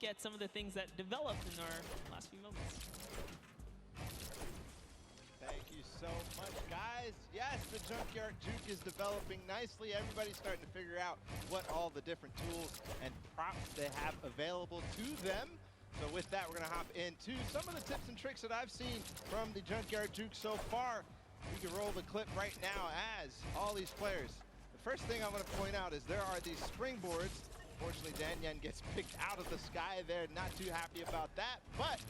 at some of the things that developed in our last few moments. Thank you so much, guys. Yes, the Junkyard Juke is developing nicely. Everybody's starting to figure out what all the different tools and props they have available to them. So with that, we're gonna hop into some of the tips and tricks that I've seen from the Junkyard Juke so far. We can roll the clip right now as all these players. The first thing I'm gonna point out is there are these springboards. Unfortunately, Danyan gets picked out of the sky there. Not too happy about that, but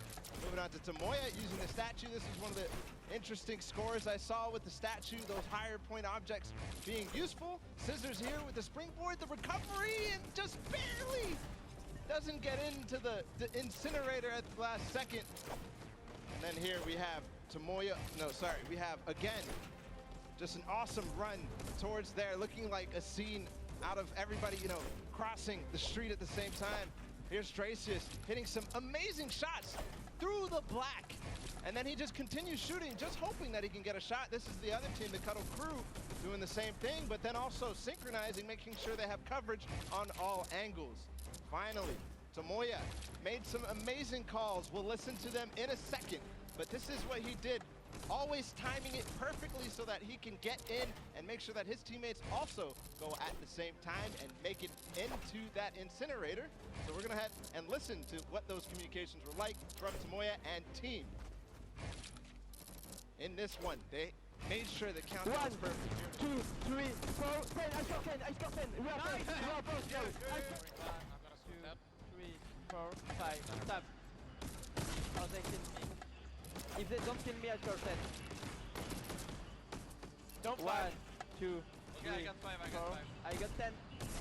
moving on to Tomoya using the statue. This is one of the interesting scores I saw with the statue, those higher point objects being useful. Scissors here with the springboard, the recovery, and just barely doesn't get into the incinerator at the last second. And then here we have Tomoya, no, sorry, we have, again, just an awesome run towards there, looking like a scene out of everybody, you know, crossing the street at the same time. Here's Tracius hitting some amazing shots through the black. And then he just continues shooting, just hoping that he can get a shot. This is the other team, the Cuddle Crew, doing the same thing, but then also synchronizing, making sure they have coverage on all angles. Finally, Tomoya made some amazing calls. We'll listen to them in a second, but this is what he did. Always timing it perfectly so that he can get in and make sure that his teammates also go at the same time and make it into that incinerator. So we're gonna head and listen to what those communications were like from Tomoya and team. In this one, they made sure the countdown was perfect. 1, 2, 3, 4, 10. I got 10. I got 10. We are both. We are both. Go. 2, 3, 4, 5. Stop. Oh, they kill me. If they don't kill me, I score 10. Don't 1, 5. 2, Okay, 3, I got 5. I 4. got 5. I got 10.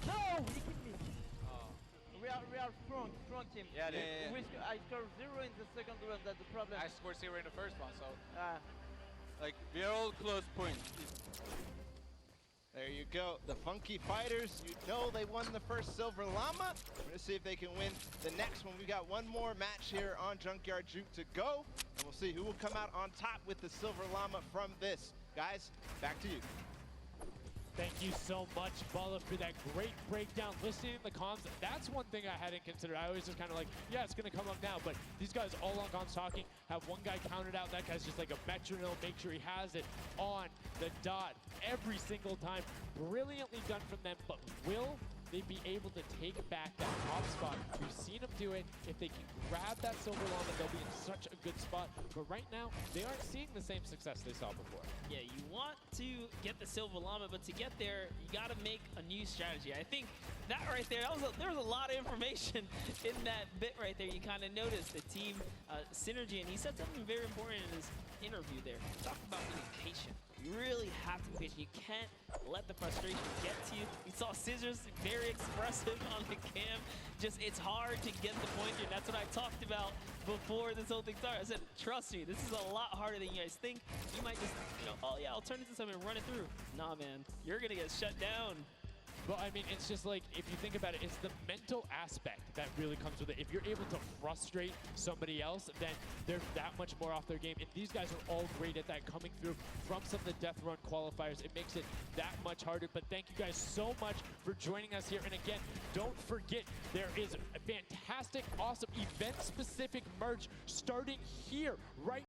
No, he killed me. Oh. We are strong team. Yeah, I scored 0 in the second round. That's the problem. I scored 0 in the first one, so Like, we are all close points. There you go, the Funky Fighters, you know they won the first Silver Llama. We're gonna see if they can win the next one. We got one more match here on Junkyard Juke to go, and we'll see who will come out on top with the Silver Llama from this. Guys, back to you. Thank you so much, Bala, for that great breakdown. Listening to the comms, that's one thing I hadn't considered. I always just kind of like, yeah, it's going to come up now. But these guys all on comms talking, have one guy counted out. That guy's just like a metronome. Make sure he has it on the dot every single time. Brilliantly done from them, but will they be able to take back that top spot? We've seen them do it. If they can grab that Silver Llama, they'll be in such a good spot. But right now, they aren't seeing the same success they saw before. Yeah, you want to get the Silver Llama, but to get there, you got to make a new strategy. I think that right there, there was a lot of information in that bit right there. You kind of noticed the team synergy, and he said something very important in his interview there. He talked about being patient. You really have to be patient. You can't let the frustration get to you. You saw Scissors very expressive on the cam. Just, it's hard to get the pointer. That's what I talked about before this whole thing started. I said, trust me, this is a lot harder than you guys think. You might just, you know, oh yeah, I'll turn it to something and run it through. Nah, man, you're gonna get shut down. Well, I mean, it's just like, if you think about it, it's the mental aspect that really comes with it. If you're able to frustrate somebody else, then they're that much more off their game. And these guys are all great at that, coming through from some of the Death Run qualifiers. It makes it that much harder. But thank you guys so much for joining us here. And again, don't forget, there is a fantastic, awesome event-specific merch starting here, right